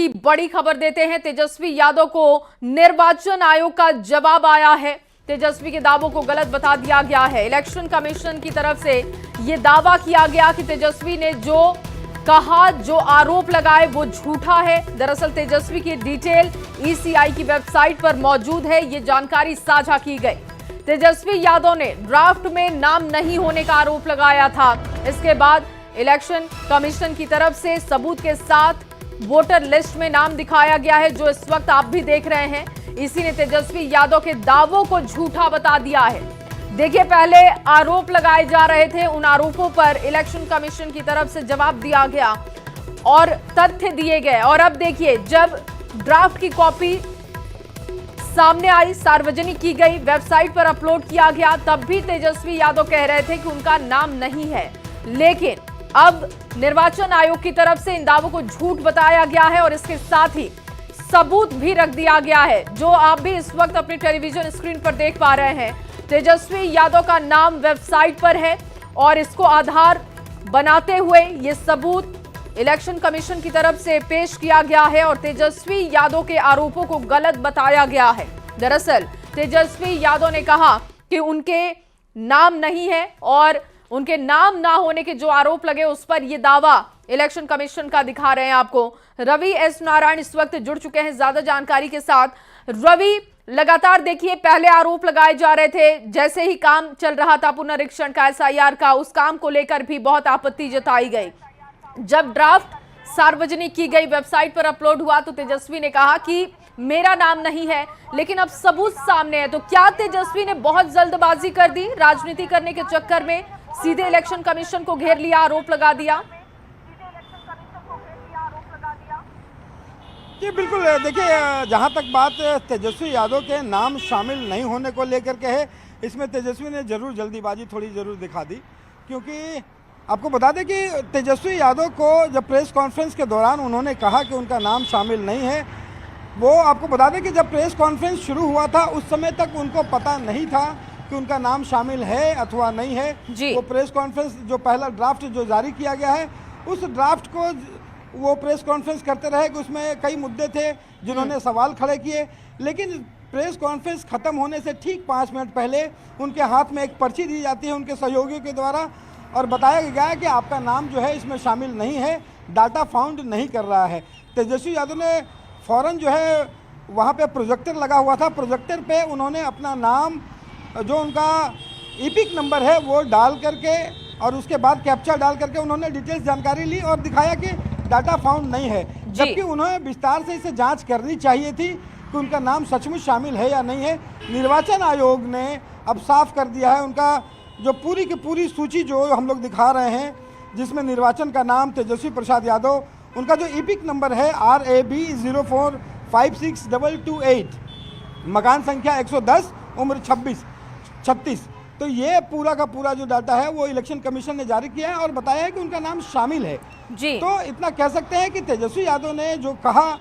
की बड़ी खबर देते हैं। तेजस्वी यादव को निर्वाचन आयोग का जवाब आया है। तेजस्वी के दावों को गलत बता दिया गया है। इलेक्शन कमीशन की तरफ से यह दावा किया गया कि तेजस्वी ने जो कहा, जो आरोप लगाए वो झूठा है। दरअसल तेजस्वी की डिटेल ईसीआई की वेबसाइट पर मौजूद है। ये जानकारी साझा की गई। तेजस्वी यादव ने ड्राफ्ट में नाम नहीं होने का आरोप लगाया था। इसके बाद इलेक्शन कमीशन की तरफ से सबूत के साथ वोटर लिस्ट में नाम दिखाया गया है, जो इस वक्त आप भी देख रहे हैं। इसी ने तेजस्वी यादव के दावों को झूठा बता दिया है। देखिए, पहले आरोप लगाए जा रहे थे, उन आरोपों पर इलेक्शन कमीशन की तरफ से जवाब दिया गया और तथ्य दिए गए। और अब देखिए, जब ड्राफ्ट की कॉपी सामने आई, सार्वजनिक की गई, वेबसाइट पर अपलोड किया गया, तब भी तेजस्वी यादव कह रहे थे कि उनका नाम नहीं है। लेकिन अब निर्वाचन आयोग की तरफ से इन दावों को झूठ बताया गया है और इसके साथ ही सबूत भी रख दिया गया है, जो आप भी इस वक्त अपनी टेलीविजन स्क्रीन पर देख पा रहे हैं। तेजस्वी यादव का नाम वेबसाइट पर है और इसको आधार बनाते हुए ये सबूत इलेक्शन कमीशन की तरफ से पेश किया गया है और तेजस्वी यादव के आरोपों को गलत बताया गया है। दरअसल तेजस्वी यादव ने कहा कि उनके नाम नहीं है और उनके नाम ना होने के जो आरोप लगे उस पर यह दावा इलेक्शन कमीशन का दिखा रहे हैं आपको। रवि एस नारायण इस वक्त जुड़ चुके हैं ज्यादा जानकारी के साथ। रवि, लगातार देखिए, पहले आरोप लगाए जा रहे थे, जैसे ही काम चल रहा था पुनरीक्षण का, एसआईआर का, उस काम को लेकर भी बहुत आपत्ति जताई गई। जब ड्राफ्ट सार्वजनिक की गई, वेबसाइट पर अपलोड हुआ, तो तेजस्वी ने कहा कि मेरा नाम नहीं है, लेकिन अब सबूत सामने है। तो क्या तेजस्वी ने बहुत जल्दबाजी कर दी, राजनीति करने के चक्कर में सीधे इलेक्शन कमीशन को घेर लिया, आरोप लगा दिया? जी बिल्कुल, देखिए, जहां तक बात तेजस्वी यादव के नाम शामिल नहीं होने को लेकर के है, इसमें तेजस्वी ने जरूर जल्दीबाजी थोड़ी जरूर दिखा दी। क्योंकि आपको बता दें कि तेजस्वी यादव को जब प्रेस कॉन्फ्रेंस के दौरान उन्होंने कहा कि उनका नाम शामिल नहीं है, वो आपको बता दें कि जब प्रेस कॉन्फ्रेंस शुरू हुआ था उस समय तक उनको पता नहीं था कि उनका नाम शामिल है अथवा नहीं है। वो प्रेस कॉन्फ्रेंस, जो पहला ड्राफ्ट जो जारी किया गया है, उस ड्राफ्ट को वो प्रेस कॉन्फ्रेंस करते रहे कि उसमें कई मुद्दे थे जिन्होंने सवाल खड़े किए। लेकिन प्रेस कॉन्फ्रेंस खत्म होने से ठीक 5 मिनट पहले उनके हाथ में एक पर्ची दी जाती है उनके सहयोगियों के द्वारा और बताया गया है कि आपका नाम जो है इसमें शामिल नहीं है, डाटा फाउंड नहीं कर रहा है। तेजस्वी यादव ने फ़ौरन जो है वहाँ पे प्रोजेक्टर लगा हुआ था, प्रोजेक्टर पे उन्होंने अपना नाम, जो उनका ईपिक नंबर है वो डाल करके और उसके बाद कैप्चा डाल करके उन्होंने डिटेल्स जानकारी ली और दिखाया कि डाटा फाउंड नहीं है। जबकि उन्हें विस्तार से इसे जांच करनी चाहिए थी कि उनका नाम सचमुच शामिल है या नहीं है। निर्वाचन आयोग ने अब साफ कर दिया है, उनका जो पूरी की पूरी सूची जो हम लोग दिखा रहे हैं, जिसमें निर्वाचन का नाम तेजस्वी प्रसाद यादव, उनका जो ईपिक नंबर है RAB 0456228, मकान संख्या 110, उम्र 36, तो ये पूरा का पूरा जो डाटा है वो इलेक्शन कमीशन ने जारी किया है और बताया है कि उनका नाम शामिल है जी। तो इतना कह सकते हैं कि तेजस्वी यादव ने जो कहा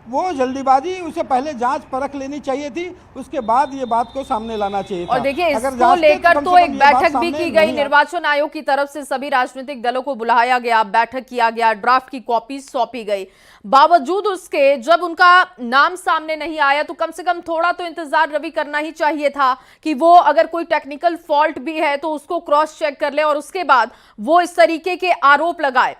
वो जल्दीबाजी, उसे पहले जांच परख लेनी चाहिए थी, उसके बाद ये बात को सामने लाना चाहिए था। और देखिए, इसको लेकर तो एक बैठक भी की गई निर्वाचन आयोग की तरफ से, सभी राजनीतिक दलों को बुलाया गया, बैठक किया गया, ड्राफ्ट की कॉपी सौंपी गई। बावजूद उसके जब उनका नाम सामने नहीं आया तो कम से कम थोड़ा तो इंतजार रवि करना ही चाहिए था कि वो अगर कोई टेक्निकल फॉल्ट भी है तो उसको क्रॉस चेक कर ले और उसके बाद वो इस तरीके के आरोप लगाए।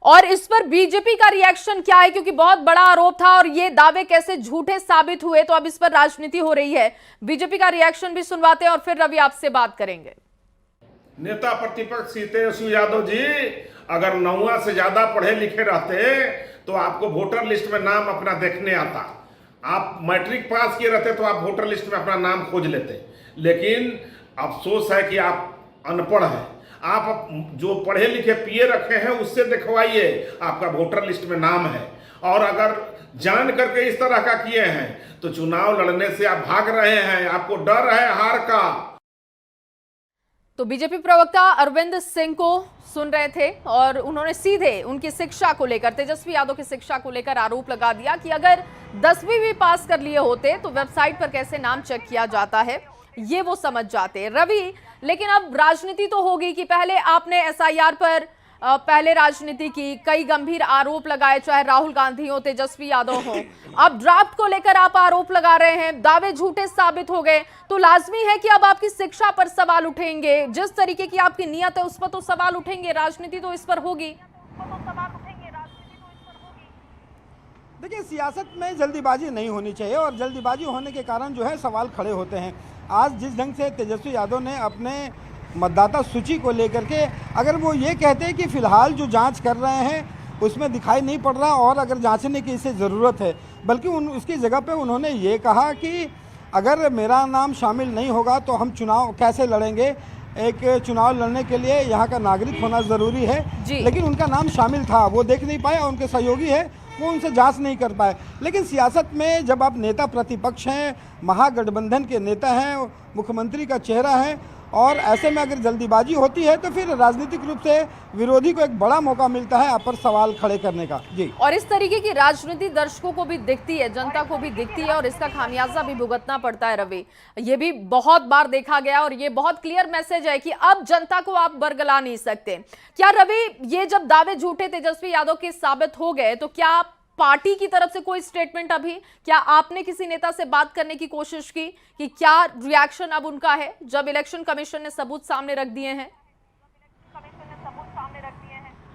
और इस पर बीजेपी का रिएक्शन क्या है, क्योंकि बहुत बड़ा आरोप था और ये दावे कैसे झूठे साबित हुए, तो अब इस पर राजनीति हो रही है। बीजेपी का रिएक्शन भी सुनवाते हैं और फिर रवि आपसे बात करेंगे। नेता प्रतिपक्ष तेजस्वी यादव जी, अगर 9वां से ज्यादा पढ़े लिखे रहते तो आपको वोटर लिस्ट में नाम अपना देखने आता। आप मैट्रिक पास किए रहते तो आप वोटर लिस्ट में अपना नाम खोज लेते। लेकिन अफसोस है कि आप अनपढ़ हैं। आप जो पढ़े लिखे पीए रखे हैं उससे दिखवाइए आपका वोटर लिस्ट में नाम है। और अगर जान करके इस तरह का किए हैं तो चुनाव लड़ने से आप भाग रहे हैं, आपको डर है हार का। तो बीजेपी प्रवक्ता अरविंद सिंह को सुन रहे थे और उन्होंने सीधे उनकी शिक्षा को लेकर, तेजस्वी यादव की शिक्षा को लेकर आरोप लगा दिया कि अगर 10वीं भी पास कर लिए होते तो वेबसाइट पर कैसे नाम चेक किया जाता है ये वो समझ जाते। रवि, लेकिन अब राजनीति तो होगी कि पहले आपने एसआईआर पर पहले राजनीति की, कई गंभीर आरोप लगाए, चाहे राहुल गांधी हो, तेजस्वी यादव हो। अब ड्राफ्ट को लेकर आप आरोप लगा रहे हैं, दावे झूठे साबित हो गए, तो लाजमी है कि अब आपकी शिक्षा पर सवाल उठेंगे। जिस तरीके की आपकी नीयत है उस पर तो सवाल उठेंगे, राजनीति तो इस पर होगी। देखिए, सियासत में जल्दीबाजी नहीं होनी चाहिए और जल्दीबाजी होने के कारण जो है सवाल खड़े होते हैं। आज जिस ढंग से तेजस्वी यादव ने अपने मतदाता सूची को लेकर के, अगर वो ये कहते हैं कि फ़िलहाल जो जांच कर रहे हैं उसमें दिखाई नहीं पड़ रहा और अगर जांचने की इसे ज़रूरत है, बल्कि उसकी जगह पे उन्होंने ये कहा कि अगर मेरा नाम शामिल नहीं होगा तो हम चुनाव कैसे लड़ेंगे। एक चुनाव लड़ने के लिए यहाँ का नागरिक होना ज़रूरी है, लेकिन उनका नाम शामिल था, वो देख नहीं पाए, उनके सहयोगी है वो उनसे जांच नहीं कर पाए। लेकिन सियासत में जब आप नेता प्रतिपक्ष हैं, महागठबंधन के नेता हैं, मुख्यमंत्री का चेहरा है, और ऐसे में अगर जल्दीबाजी होती है तो फिर राजनीतिक रूप से विरोधी को एक बड़ा मौका मिलता है आप पर सवाल खड़े करने का। जी, और इस तरीके की राजनीति दर्शकों को भी दिखती है, जनता को भी दिखती है, और इसका खामियाजा भी भुगतना पड़ता है। रवि, ये भी बहुत बार देखा गया और ये बहुत क्लियर मैसेज है कि अब जनता को आप बरगला नहीं सकते। क्या रवि, ये जब दावे झूठे तेजस्वी यादव के साबित हो गए तो क्या पार्टी की तरफ से कोई स्टेटमेंट, अभी क्या आपने किसी नेता से बात करने की कोशिश की कि क्या रिएक्शन अब उनका है जब इलेक्शन कमीशन ने सबूत सामने रख दिए हैं?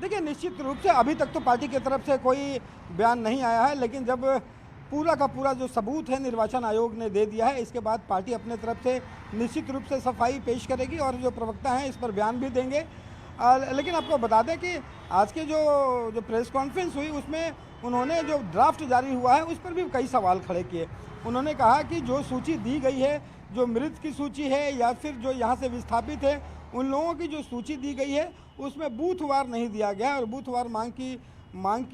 देखिए, निश्चित रूप से अभी तक तो पार्टी की तरफ से कोई बयान नहीं आया है, लेकिन जब पूरा का पूरा जो सबूत है निर्वाचन आयोग ने दे दिया है, इसके बाद पार्टी अपने तरफ से निश्चित रूप से सफाई पेश करेगी और जो प्रवक्ता हैं इस पर बयान भी देंगे। लेकिन आपको बता दें कि आज के जो प्रेस कॉन्फ्रेंस हुई उसमें उन्होंने जो ड्राफ्ट जारी हुआ है उस पर भी कई सवाल खड़े किए। उन्होंने कहा कि जो सूची दी गई है, जो मृत की सूची है या फिर जो यहाँ से विस्थापित है, उन लोगों की जो सूची दी गई है उसमें बूथवार नहीं दिया गया और बूथवार मांग की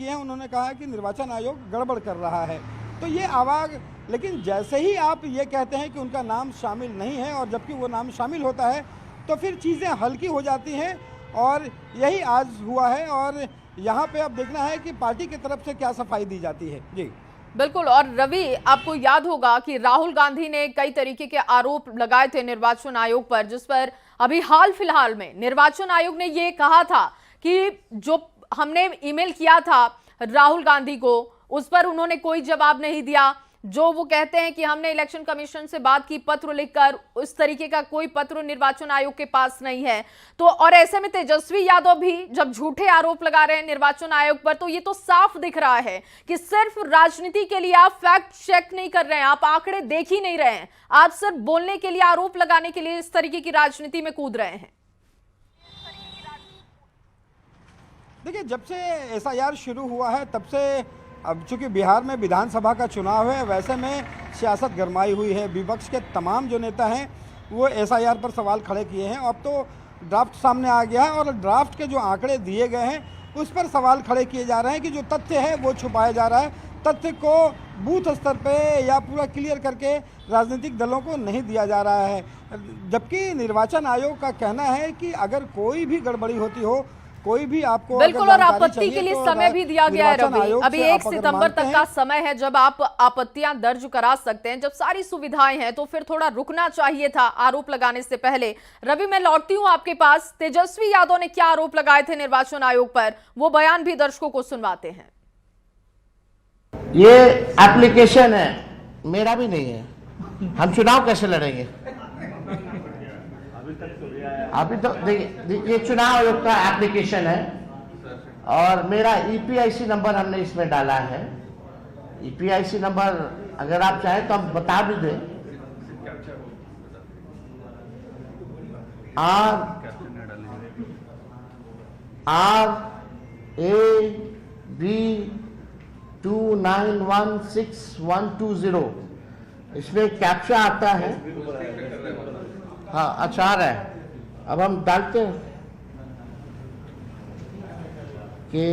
है। उन्होंने कहा कि निर्वाचन आयोग गड़बड़ कर रहा है। तो ये आवाज़, लेकिन जैसे ही आप ये कहते हैं कि उनका नाम शामिल नहीं है और जबकि वो नाम शामिल होता है तो फिर चीज़ें हल्की हो जाती हैं, और यही आज हुआ है। और यहाँ पे अब देखना है कि पार्टी की तरफ से क्या सफाई दी जाती है। जी बिल्कुल। और रवि, आपको याद होगा कि राहुल गांधी ने कई तरीके के आरोप लगाए थे निर्वाचन आयोग पर, जिस पर अभी हाल फिलहाल में निर्वाचन आयोग ने ये कहा था कि जो हमने ईमेल किया था राहुल गांधी को उस पर उन्होंने कोई जवाब नहीं दिया। जो वो कहते हैं कि हमने इलेक्शन कमीशन से बात की पत्र लिखकर, उस तरीके का कोई पत्र निर्वाचन आयोग के पास नहीं है। तो और ऐसे में तेजस्वी यादव भी जब झूठे आरोप लगा रहे हैं निर्वाचन आयोग पर, तो ये तो साफ दिख रहा है कि सिर्फ राजनीति के लिए आप फैक्ट चेक नहीं कर रहे हैं, आप आंकड़े देख ही नहीं रहे हैं, आप सिर्फ बोलने के लिए, आरोप लगाने के लिए इस तरीके की राजनीति में कूद रहे हैं। देखिए, जब से एसआईआर शुरू हुआ है तब से, अब चूंकि बिहार में विधानसभा का चुनाव है, वैसे में सियासत गरमाई हुई है। विपक्ष के तमाम जो नेता हैं वो एसआईआर पर सवाल खड़े किए हैं। अब तो ड्राफ्ट सामने आ गया है और ड्राफ्ट के जो आंकड़े दिए गए हैं उस पर सवाल खड़े किए जा रहे हैं कि जो तथ्य है वो छुपाया जा रहा है। तथ्य को बूथ स्तर पे या पूरा क्लियर करके राजनीतिक दलों को नहीं दिया जा रहा है, जबकि निर्वाचन आयोग का कहना है कि अगर कोई भी गड़बड़ी होती हो, कोई भी आपको बिल्कुल, और आपत्ति के लिए समय भी दिया गया है रवि। अभी 1 सितंबर तक का समय है जब आप आपत्तियां दर्ज करा सकते हैं, जब सारी सुविधाएं हैं, तो फिर थोड़ा रुकना चाहिए था आरोप लगाने से पहले। रवि, मैं लौटती हूं आपके पास। तेजस्वी यादव ने क्या आरोप लगाए थे निर्वाचन आयोग पर, वो बयान भी दर्शकों को सुनवाते हैं। ये एप्लीकेशन है, मेरा भी नहीं है, हम चुनाव कैसे लड़ेंगे? अभी तो देखिए, ये चुनाव आयोग का एप्लीकेशन है और मेरा ईपीआईसी नंबर हमने इसमें डाला है। ईपीआईसी नंबर अगर आप चाहें तो हम बता भी दें। RAB 2916-120, इसमें कैप्चा आता है। हाँ, अच्छा आ रहा है। अब हम डालते हैं कि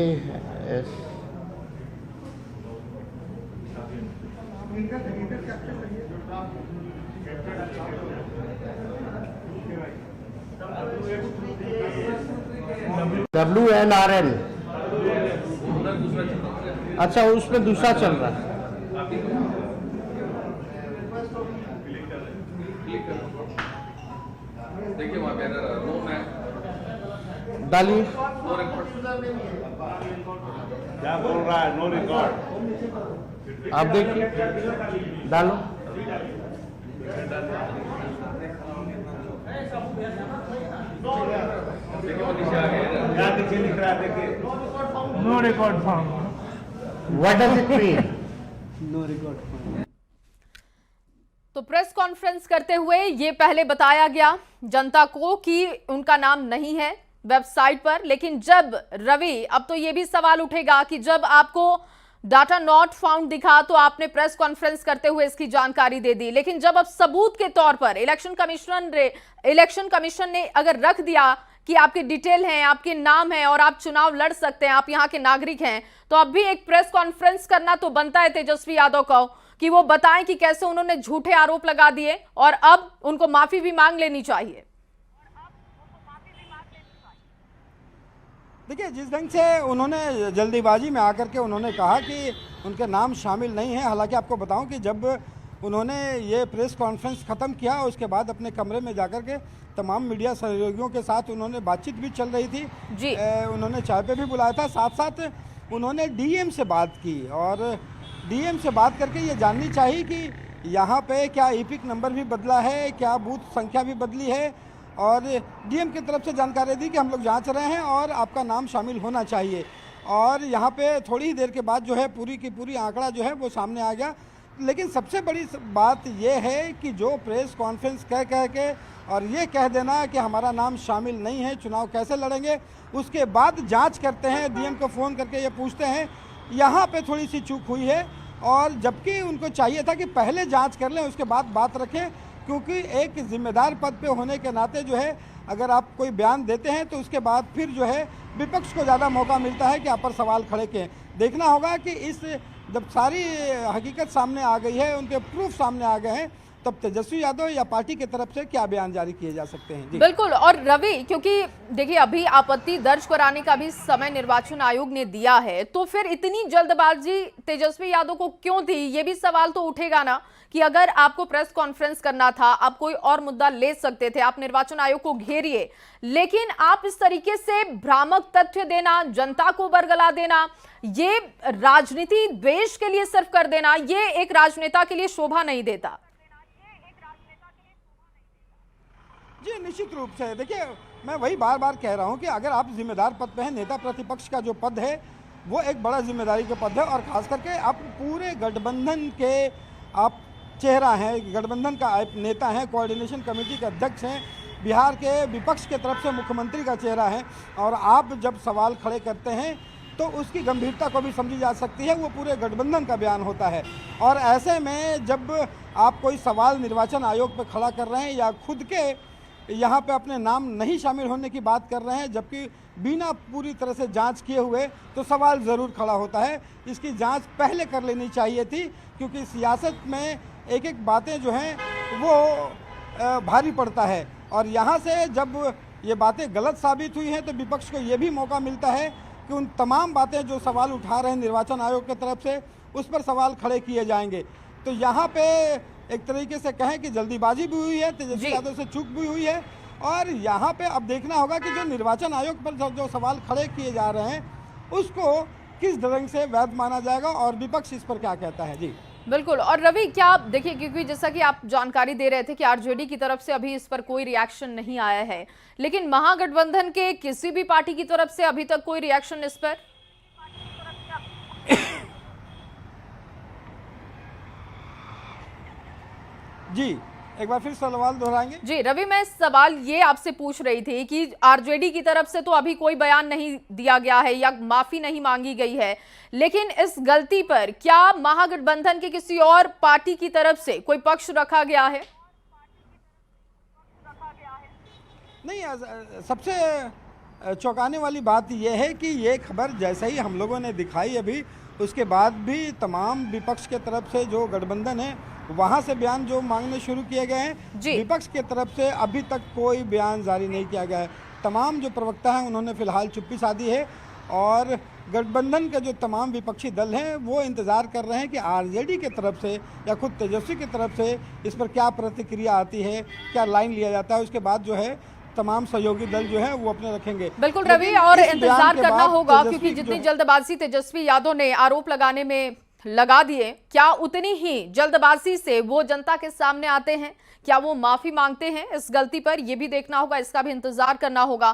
WNRN। अच्छा, उसमें दूसरा चल रहा है। देखिए वहाँ पे नो है, डालिए। नो रिकॉर्ड क्या बोल रहा है? No record. आप देखिए, डालो। क्या नीचे लिख रहा है? देखिए, no record found. What does it mean? No record found. तो प्रेस कॉन्फ्रेंस करते हुए ये पहले बताया गया जनता को कि उनका नाम नहीं है वेबसाइट पर, लेकिन जब रवि, अब तो ये भी सवाल उठेगा कि जब आपको डाटा नॉट फाउंड दिखा तो आपने प्रेस कॉन्फ्रेंस करते हुए इसकी जानकारी दे दी, लेकिन जब अब सबूत के तौर पर इलेक्शन कमीशन ने अगर रख दिया कि आपके डिटेल हैं, आपके नाम है और आप चुनाव लड़ सकते हैं, आप यहाँ के नागरिक हैं, तो अब भी एक प्रेस कॉन्फ्रेंस करना तो बनता है तेजस्वी यादव को कि वो बताएं कि कैसे उन्होंने झूठे आरोप लगा दिए और अब उनको माफी भी मांग लेनी चाहिए। देखिए, जिस ढंग से उन्होंने जल्दीबाजी में आकर के उन्होंने कहा कि उनके नाम शामिल नहीं है, हालांकि आपको बताऊं कि जब उन्होंने ये प्रेस कॉन्फ्रेंस ख़त्म किया उसके बाद अपने कमरे में जाकर के तमाम मीडिया सहयोगियों के साथ उन्होंने बातचीत भी चल रही थी जी। उन्होंने चाय पे भी बुलाया था, साथ साथ उन्होंने डीएम से बात की और डीएम से बात करके ये जाननी चाहिए कि यहाँ पे क्या ईपिक नंबर भी बदला है, क्या बूथ संख्या भी बदली है, और डीएम की तरफ से जानकारी दी कि हम लोग जांच रहे हैं और आपका नाम शामिल होना चाहिए। और यहाँ पे थोड़ी ही देर के बाद जो है पूरी की पूरी आंकड़ा जो है वो सामने आ गया। लेकिन सबसे बड़ी बात ये है कि जो प्रेस कॉन्फ्रेंस कह के और ये कह देना कि हमारा नाम शामिल नहीं है, चुनाव कैसे लड़ेंगे, उसके बाद जांच करते हैं, डीएम को फ़ोन करके ये पूछते हैं, यहाँ पे थोड़ी सी चूक हुई है। और जबकि उनको चाहिए था कि पहले जांच कर लें उसके बाद बात रखें, क्योंकि एक जिम्मेदार पद पे होने के नाते जो है अगर आप कोई बयान देते हैं तो उसके बाद फिर जो है विपक्ष को ज़्यादा मौका मिलता है कि आप पर सवाल खड़े करें। देखना होगा कि इस जब सारी हकीकत सामने आ गई है, उनके प्रूफ सामने आ गए हैं, तब तेजस्वी यादव या पार्टी की तरफ से क्या बयान जारी किए जा सकते हैं। जी बिल्कुल। और रवि, क्योंकि देखिए अभी आपत्ति दर्ज कराने का भी समय निर्वाचन आयोग ने दिया है, तो फिर इतनी जल्दबाजी तेजस्वी यादव को क्यों थी? ये भी सवाल तो उठेगा ना कि अगर आपको प्रेस कॉन्फ्रेंस करना था, आप कोई और मुद्दा ले सकते थे, आप निर्वाचन आयोग को घेरिए, लेकिन आप इस तरीके से भ्रामक तथ्य देना, जनता को बरगला देना, ये राजनीति द्वेष के लिए सिर्फ कर देना, ये एक राजनेता के लिए शोभा नहीं देता। जी निश्चित रूप से। देखिए, मैं वही बार बार कह रहा हूं कि अगर आप जिम्मेदार पद पे हैं, नेता प्रतिपक्ष का जो पद है वो एक बड़ा जिम्मेदारी का पद है, और खास करके आप पूरे गठबंधन के आप चेहरा हैं, गठबंधन का आप नेता हैं, कोऑर्डिनेशन कमेटी के अध्यक्ष हैं, बिहार के विपक्ष के तरफ से मुख्यमंत्री का चेहरा है, और आप जब सवाल खड़े करते हैं तो उसकी गंभीरता को भी समझी जा सकती है, वो पूरे गठबंधन का बयान होता है। और ऐसे में जब आप कोई सवाल निर्वाचन आयोग पर खड़ा कर रहे हैं या खुद के यहाँ पे अपने नाम नहीं शामिल होने की बात कर रहे हैं, जबकि बिना पूरी तरह से जांच किए हुए, तो सवाल ज़रूर खड़ा होता है। इसकी जांच पहले कर लेनी चाहिए थी, क्योंकि सियासत में एक एक बातें जो हैं वो भारी पड़ता है, और यहाँ से जब ये बातें गलत साबित हुई हैं तो विपक्ष को ये भी मौका मिलता है कि उन तमाम बातें जो सवाल उठा रहे हैं निर्वाचन आयोग की तरफ से, उस पर सवाल खड़े किए जाएंगे। तो यहाँ पे एक तरीके से कहें कि जल्दीबाजी भी हुई है, तेजस्वी यादव से चूक भी हुई है, और यहाँ पे अब देखना होगा कि जो निर्वाचन आयोग पर जो सवाल खड़े किए जा रहे हैं उसको किस ढंग से वैध माना जाएगा और विपक्ष इस पर क्या कहता है। जी बिल्कुल। और रवि, क्या देखिए, क्योंकि जैसा कि आप जानकारी दे रहे थे कि आरजेडी की तरफ से अभी इस पर कोई रिएक्शन नहीं आया है, लेकिन महागठबंधन के किसी भी पार्टी की तरफ से अभी तक कोई रिएक्शन इस पर? जी एक बार फिर सवाल दोहराएंगे। जी रवि, मैं सवाल ये आपसे पूछ रही थी कि आरजेडी की तरफ से तो अभी कोई बयान नहीं दिया गया है या माफी नहीं मांगी गई है, लेकिन इस गलती पर क्या महागठबंधन के किसी और पार्टी की तरफ से कोई पक्ष रखा गया है? नहीं, सबसे चौंकाने वाली बात यह है कि ये खबर जैसे ही हम लोगों ने दिखाई अभी, उसके बाद भी तमाम विपक्ष के तरफ से जो गठबंधन है वहाँ से बयान जो मांगने शुरू किए गए हैं, विपक्ष के तरफ से अभी तक कोई बयान जारी नहीं किया गया है। तमाम जो प्रवक्ता हैं उन्होंने फिलहाल चुप्पी साधी है, और गठबंधन के जो तमाम विपक्षी दल हैं वो इंतज़ार कर रहे हैं कि आरजेडी की तरफ से या खुद तेजस्वी की तरफ से इस पर क्या प्रतिक्रिया आती है, क्या लाइन लिया जाता है। उसके बाद जो है तमाम सहयोगी दल जो है वो अपने रखेंगे। बिल्कुल लेकिन रवि, और इस बयान इंतजार के करना बाद होगा तेजस्वी क्योंकि जो जितनी है- जल्दबाजी तेजस्वी यादव ने आरोप लगाने में लगा दिए, क्या उतनी ही जल्दबाजी से वो जनता के सामने आते हैं? क्या वो माफी मांगते हैं इस गलती पर? यह भी देखना होगा, इसका भी इंतजार करना होगा।